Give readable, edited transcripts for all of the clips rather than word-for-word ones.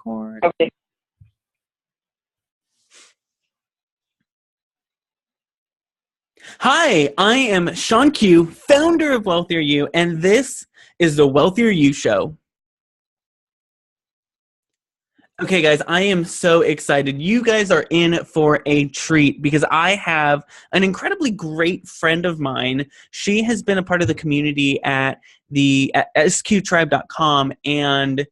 record. Okay. Hi, I am Sean Q, founder of Wealthier You, and this is the Wealthier You Show. Okay, guys, I am so excited. You guys are in for a treat because I have an incredibly great friend of mine. She has been a part of the community at sqtribe.com and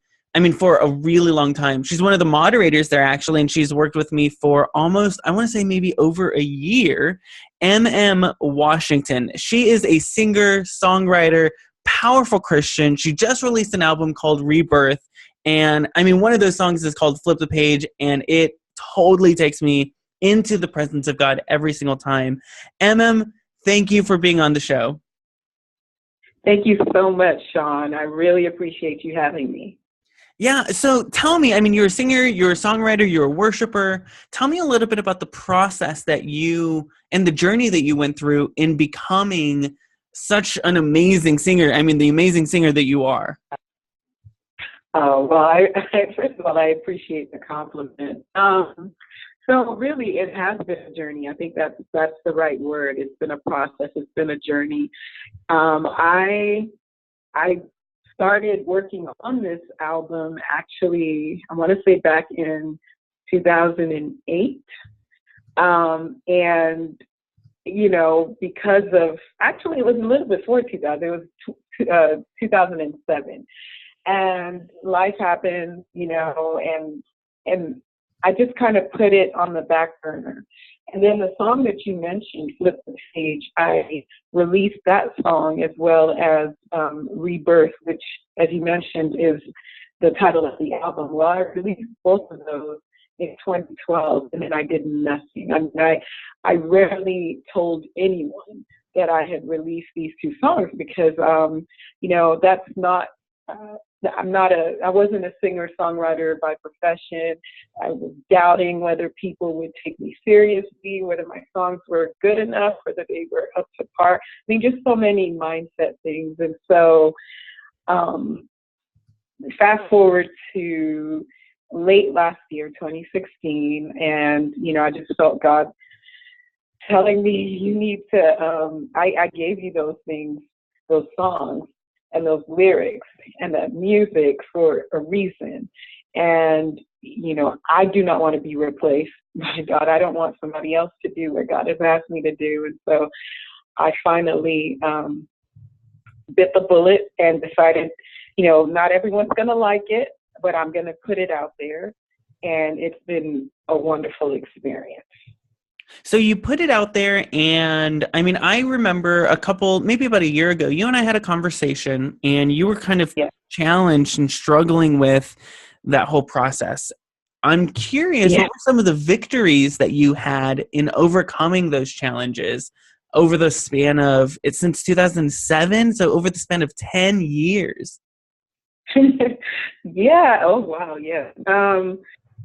for a really long time. She's one of the moderators there, actually, and she's worked with me for almost, I want to say maybe over a year. Emem Washington. She is a singer, songwriter, powerful Christian. She just released an album called Rebirth. And one of those songs is called Flip the Page, and it totally takes me into the presence of God every single time. Emem, thank you for being on the show. Thank you so much, Sean. I really appreciate you having me. Yeah, so tell me, you're a singer, you're a songwriter, you're a worshiper. Tell me a little bit about the process that you, and the journey that you went through in becoming such an amazing singer. The amazing singer that you are. Well, first of all, I appreciate the compliment. So really, it has been a journey. I think that's the right word. It's been a process. It's been a journey. I started working on this album actually, I want to say back in 2008. And, because of, actually it was a little before 2000, it was 2007. And life happened, and I just kind of put it on the back burner. And then the song that you mentioned, Flip the Page, I released that song as well as Rebirth, which, as you mentioned, is the title of the album. Well, I released both of those in 2012, and then I did nothing. I rarely told anyone that I had released these two songs because, that's not... I wasn't a singer-songwriter by profession. I was doubting whether people would take me seriously, whether my songs were good enough, whether they were up to par. Just so many mindset things. And so fast forward to late last year, 2016, and, I just felt God telling me, you need to, I gave you those things, those songs, and those lyrics and that music for a reason. And, I do not want to be replaced by God. I don't want somebody else to do what God has asked me to do. And so I finally bit the bullet and decided, not everyone's going to like it, but I'm going to put it out there. And it's been a wonderful experience. So you put it out there, and I remember maybe about a year ago, you and I had a conversation, and you were kind of challenged and struggling with that whole process. I'm curious, what were some of the victories that you had in overcoming those challenges over the span of, it's since 2007, so over the span of 10 years? Yeah. Oh, wow. Yeah.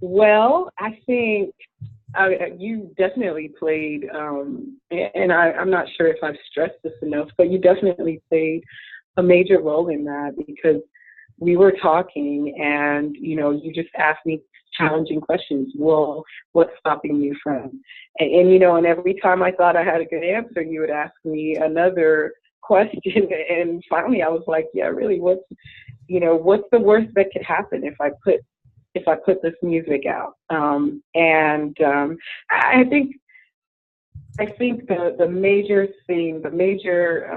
Well, I think you definitely played, and I'm not sure if I've stressed this enough, but you definitely played a major role in that because we were talking and, you just asked me challenging questions. Well, what's stopping you from? And every time I thought I had a good answer, you would ask me another question. And finally I was like, yeah, really, what's the worst that could happen if I put this music out? I think the major thing, the major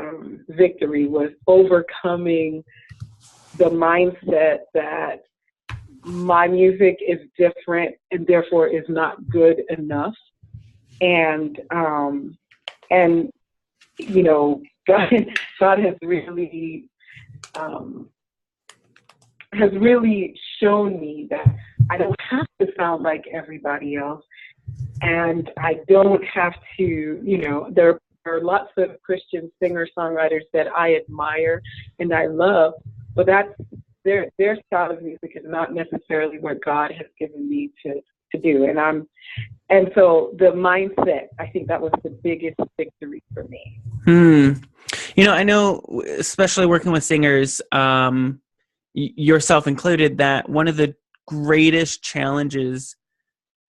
victory was overcoming the mindset that my music is different and therefore is not good enough. And God has really shown me that I don't have to sound like everybody else, and I don't have to, there are lots of Christian singer-songwriters that I admire and I love, but that's their style of music is not necessarily what God has given me to do. And so the mindset, I think that was the biggest victory for me. I know, especially working with singers, yourself included, that one of the greatest challenges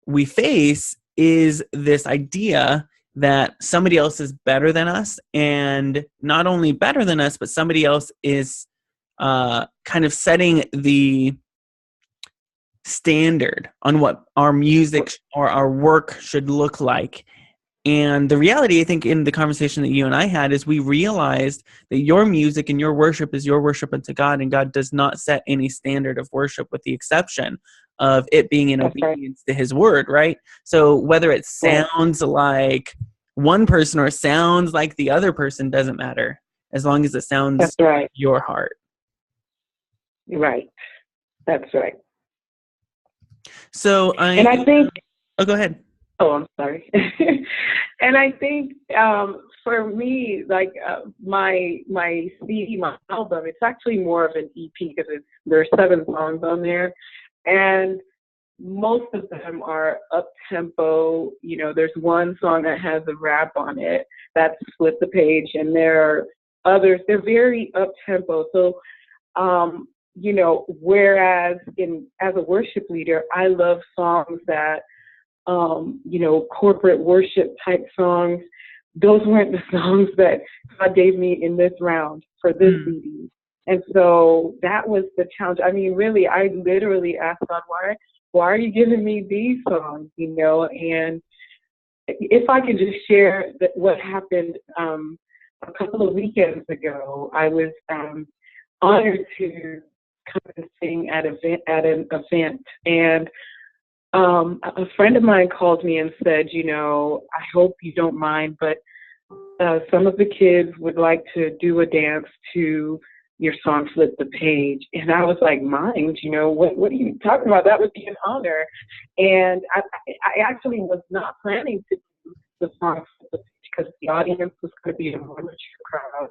we face is this idea that somebody else is better than us, and not only better than us, but somebody else is kind of setting the standard on what our music or our work should look like. And the reality, I think, in the conversation that you and I had, is we realized that your music and your worship is your worship unto God, and God does not set any standard of worship, with the exception of it being in That's right. obedience to His word, right? So whether it sounds like one person or sounds like the other person doesn't matter, as long as it sounds That's right. your heart. Right. That's right. So And I think, oh, go ahead. oh, I'm sorry. And I think for me, like my CD, my album, it's actually more of an EP because there are 7 songs on there, and most of them are up tempo. You know, there's one song that has a rap on it, that's Flip the Page, and there are others. They're very up tempo. So, you know, whereas as a worship leader, I love songs that, you know, corporate worship type songs. Those weren't the songs that God gave me in this round for this CD. And so that was the challenge. I mean, really, I literally asked God, why are you giving me these songs, you know? And if I could just share what happened a couple of weekends ago, I was honored to come and sing at an event. And a friend of mine called me and said, you know, I hope you don't mind, but some of the kids would like to do a dance to your song, Flip the Page. And I was like, mind, you know, what are you talking about? That would be an honor. And I actually was not planning to do the song Flip the Page because the audience was going to be a more mature crowd.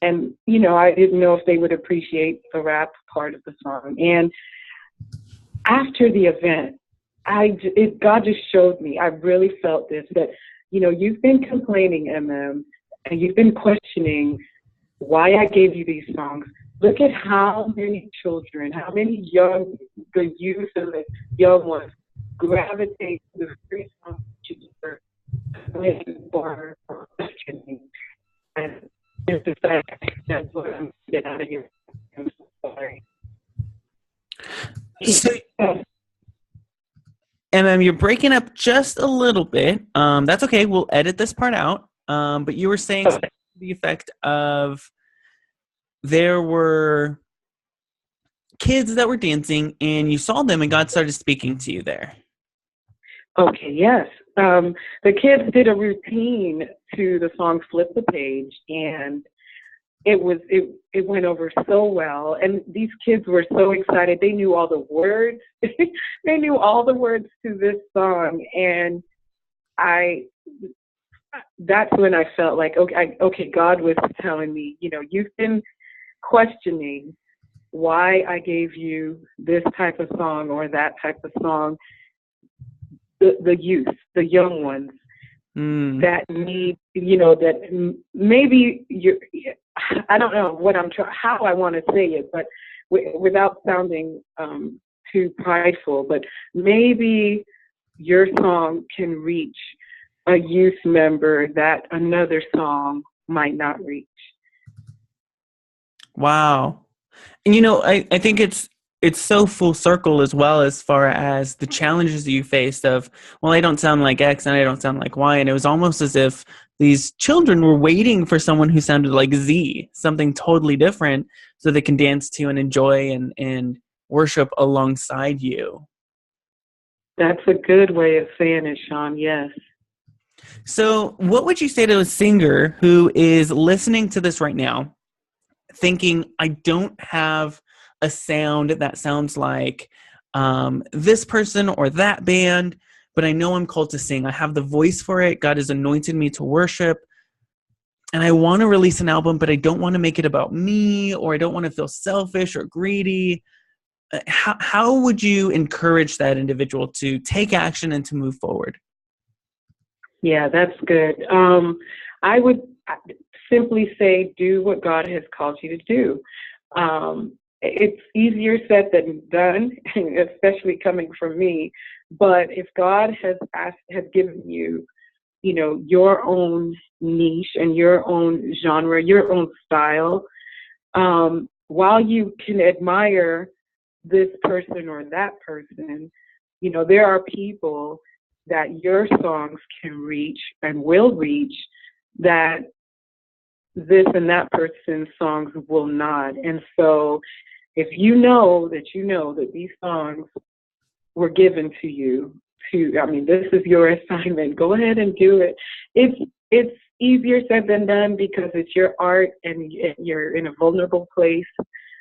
And, you know, I didn't know if they would appreciate the rap part of the song. And after the event, God just showed me, I really felt this, that, you know, you've been complaining, Emem, and you've been questioning why I gave you these songs. Look at how many children, how many the youth and the young ones gravitate to the very songs that you were playing for questioning. And it's the fact that's what I'm getting out of here. I'm so sorry. So, Emem, you're breaking up just a little bit. That's okay. We'll edit this part out. But you were saying something to the effect of there were kids that were dancing, and you saw them, and God started speaking to you there. Okay, yes. The kids did a routine to the song Flip the Page, and it went over so well. And these kids were so excited. They knew all the words. They knew all the words to this song. And that's when I felt like, okay, God was telling me, you know, you've been questioning why I gave you this type of song or that type of song. The youth, the young ones that need, you know, that maybe I don't know how I want to say it, but without sounding too prideful, but maybe your song can reach a youth member that another song might not reach. Wow. And, you know, I think it's so full circle as well, as far as the challenges that you faced of, well, I don't sound like X and I don't sound like Y. And it was almost as if these children were waiting for someone who sounded like Z, something totally different, so they can dance to and enjoy and worship alongside you. That's a good way of saying it, Sean. Yes. So what would you say to a singer who is listening to this right now, thinking, I don't have a sound that sounds like this person or that band, but I know I'm called to sing. I have the voice for it. God has anointed me to worship. And I want to release an album, but I don't want to make it about me, or I don't want to feel selfish or greedy. How would you encourage that individual to take action and to move forward? Yeah, that's good. I would simply say, do what God has called you to do. it's easier said than done, especially coming from me. But if God has given you, you know, your own niche and your own genre, your own style, while you can admire this person or that person, you know, there are people that your songs can reach and will reach that this and that person's songs will not. And so if you know that these songs were given to you I mean, this is your assignment, go ahead and do it. It's easier said than done because it's your art and you're in a vulnerable place,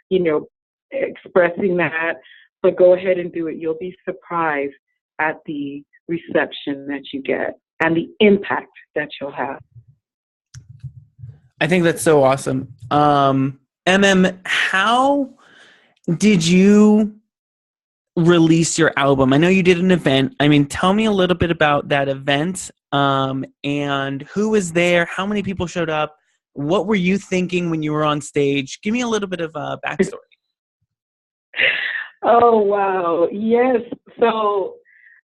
you know, expressing that, but go ahead and do it. You'll be surprised at the reception that you get and the impact that you'll have. I think that's so awesome. Emem, how did you release your album? I know you did an event. I mean, tell me a little bit about that event, and who was there, how many people showed up, what were you thinking when you were on stage? Give me a little bit of a backstory. Oh, wow. Yes. So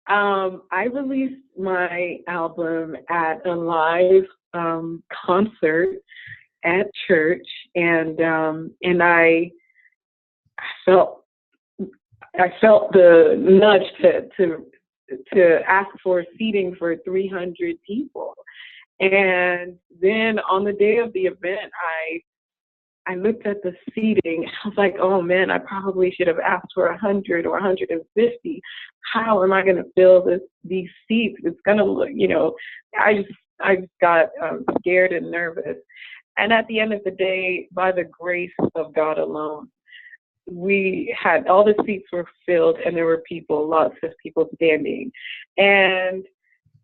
I released my album at a live concert at church, and I felt the nudge to ask for seating for 300 people. And then on the day of the event, I looked at the seating. I was like, oh man, I probably should have asked for 100 or 150. How am I going to fill these seats? It's going to look, you know, I just got scared and nervous. And at the end of the day, by the grace of God alone, we had all the seats were filled and there were lots of people standing. And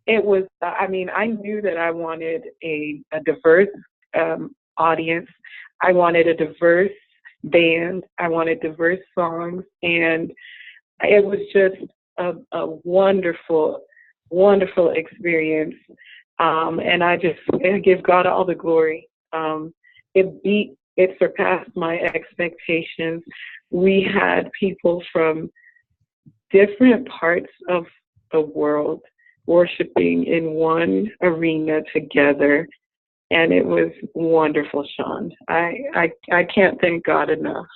it was, I mean, I knew that I wanted a diverse audience. I wanted a diverse band. I wanted diverse songs. And it was just a wonderful, wonderful experience. And I give God all the glory. It surpassed my expectations. We had people from different parts of the world worshiping in one arena together. And it was wonderful, Sean. I can't thank God enough.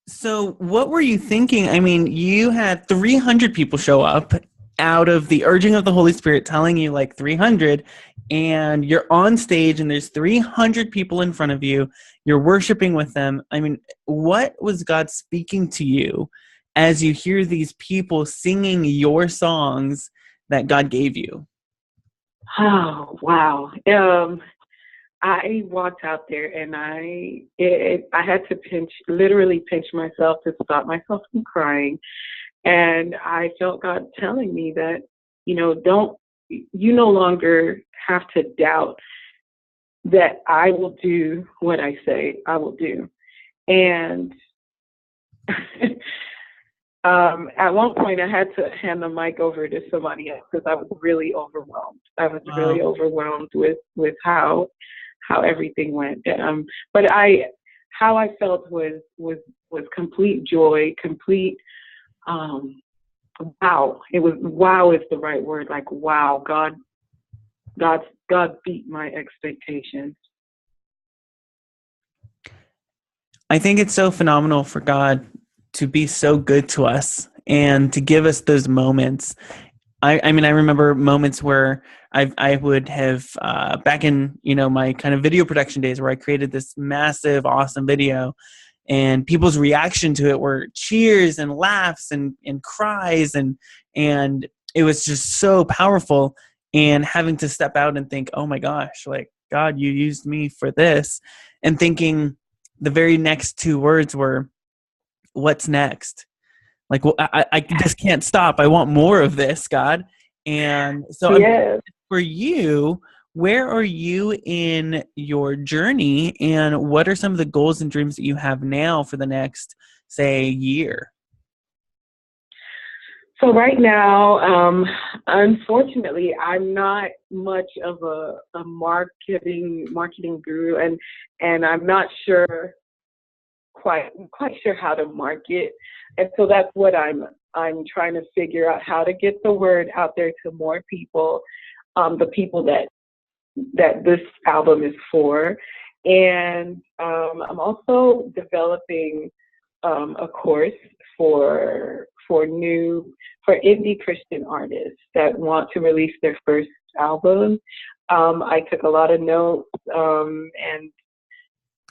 So what were you thinking? I mean, you had 300 people show up out of the urging of the Holy Spirit telling you like 300, and you're on stage and there's 300 people in front of you. You're worshiping with them. I mean, what was God speaking to you as you hear these people singing your songs that God gave you? Oh, wow. I walked out there and I had to literally pinch myself to stop myself from crying. And I felt God telling me that, you know, you no longer have to doubt that I will do what I say I will do. And at one point I had to hand the mic over to somebody else because I was really overwhelmed. I was really overwhelmed with how everything went. But how I felt was complete joy, complete wow. It was wow is the right word. Like wow, God beat my expectations. I think it's so phenomenal for God to be so good to us and to give us those moments. I mean, I remember moments where I would have back in, you know, my kind of video production days where I created this massive, awesome video, and people's reaction to it were cheers and laughs and cries, and it was just so powerful. And having to step out and think, oh my gosh, like God, you used me for this, and thinking the very next two words were, what's next? Like, well, I just can't stop. I want more of this, God. And so yes. for you, where are you in your journey, and what are some of the goals and dreams that you have now for the next, say, year? So right now, unfortunately, I'm not much of a marketing guru, and I'm not sure quite sure how to market. And so that's what I'm trying to figure out, how to get the word out there to more people, the people that this album is for. And I'm also developing a course for indie Christian artists that want to release their first album. I took a lot of notes and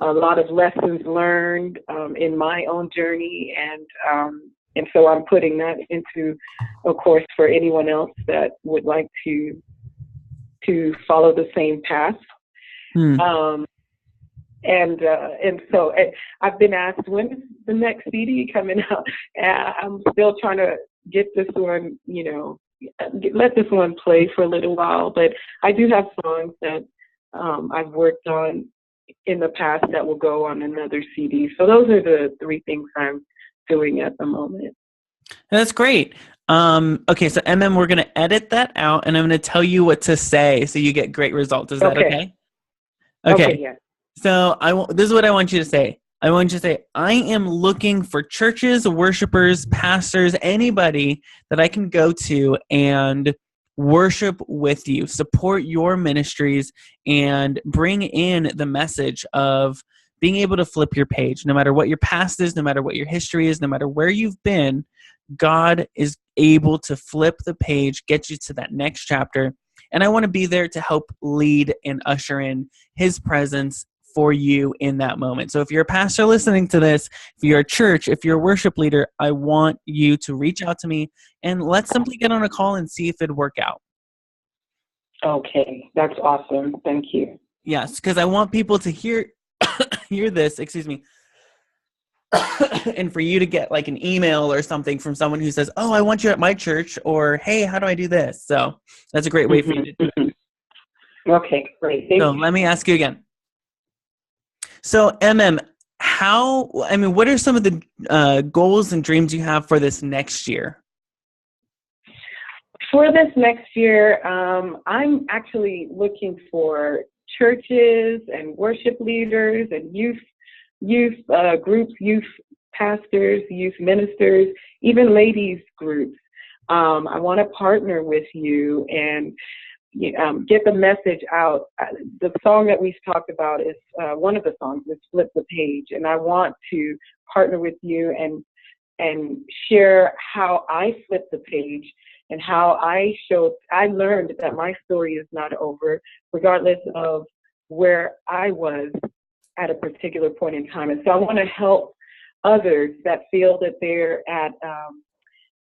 a lot of lessons learned in my own journey, and so I'm putting that into a course for anyone else that would like to follow the same path. And so I've been asked, when is the next CD coming out? I'm still trying to get this one, let this one play for a little while. But I do have songs that I've worked on in the past that will go on another CD. So those are the three things I'm doing at the moment. That's great. Okay, so Emem, we're going to edit that out, and I'm going to tell you what to say so you get great results. Is that okay? Okay. Yeah. So this is what I want you to say. I want you to say, I am looking for churches, worshipers, pastors, anybody that I can go to and worship with you, support your ministries, and bring in the message of being able to flip your page. No matter what your past is, no matter what your history is, no matter where you've been, God is able to flip the page, get you to that next chapter. And I want to be there to help lead and usher in His presence for you in that moment. So if you're a pastor listening to this, if you're a church, if you're a worship leader, I want you to reach out to me and let's simply get on a call and see if it'd work out. Okay, that's awesome. Thank you. Yes, because I want people to hear this, excuse me, and for you to get like an email or something from someone who says, oh, I want you at my church, or hey, how do I do this? So that's a great way for you to do it. Okay, great. Thank you. Let me ask you again. So, Emem, what are some of the goals and dreams you have for this next year? For this next year, I'm actually looking for churches and worship leaders and youth groups, youth pastors, youth ministers, even ladies groups. I want to partner with you and get the message out. The song that we've talked about is one of the songs is Flip the Page, and I want to partner with you and share how I flipped the page and how I learned that my story is not over, regardless of where I was at a particular point in time. And so I want to help others that feel that they're at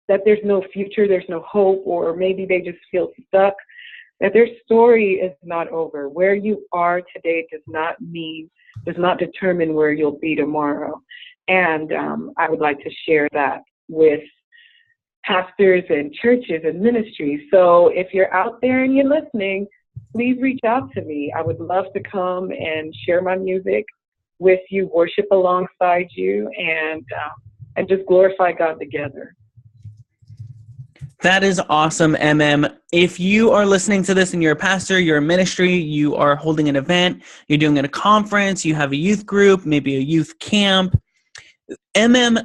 that there's no future, there's no hope, or maybe they just feel stuck, that their story is not over. Where you are today does not determine where you'll be tomorrow. And I would like to share that with pastors and churches and ministries. So if you're out there and you're listening, please reach out to me. I would love to come and share my music with you, worship alongside you, and just glorify God together. That is awesome, Emem. If you are listening to this and you're a pastor, you're a ministry, you are holding an event, you're doing a conference, you have a youth group, maybe a youth camp, Emem,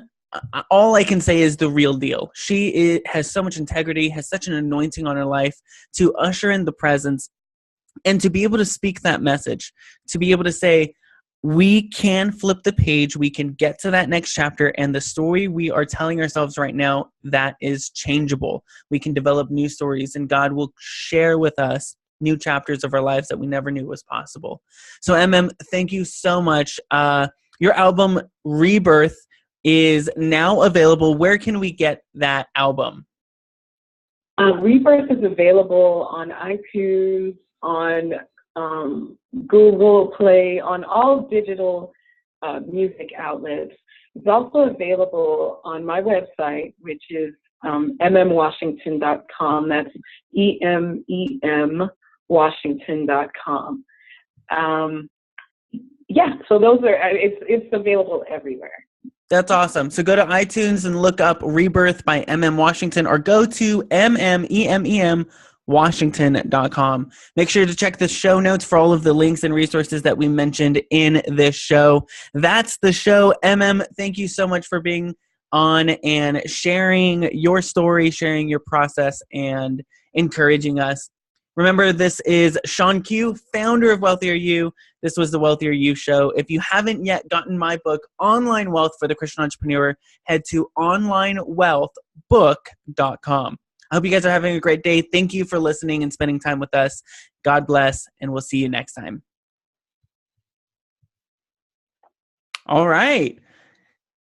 all I can say is the real deal. She has so much integrity, has such an anointing on her life to usher in the presence and to be able to speak that message, to be able to say, we can flip the page, we can get to that next chapter, and the story we are telling ourselves right now, that is changeable. We can develop new stories, and God will share with us new chapters of our lives that we never knew was possible. So, Emem, thank you so much. Your album, Rebirth, is now available. Where can we get that album? Rebirth is available on iTunes, on Google Play, on all digital music outlets. It's also available on my website, which is ememwashington.com. That's EMEMWashington.com. So those are, it's available everywhere. That's awesome. So go to iTunes and look up Rebirth by Emem Washington, or go to www.ememwashington.com. Make sure to check the show notes for all of the links and resources that we mentioned in this show. That's the show. Emem, thank you so much for being on and sharing your story, sharing your process, and encouraging us. Remember, this is Sean Q, founder of Wealthier You. This was the Wealthier You Show. If you haven't yet gotten my book, Online Wealth for the Christian Entrepreneur, head to onlinewealthbook.com. I hope you guys are having a great day. Thank you for listening and spending time with us. God bless, and we'll see you next time. All right.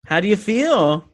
How do you feel?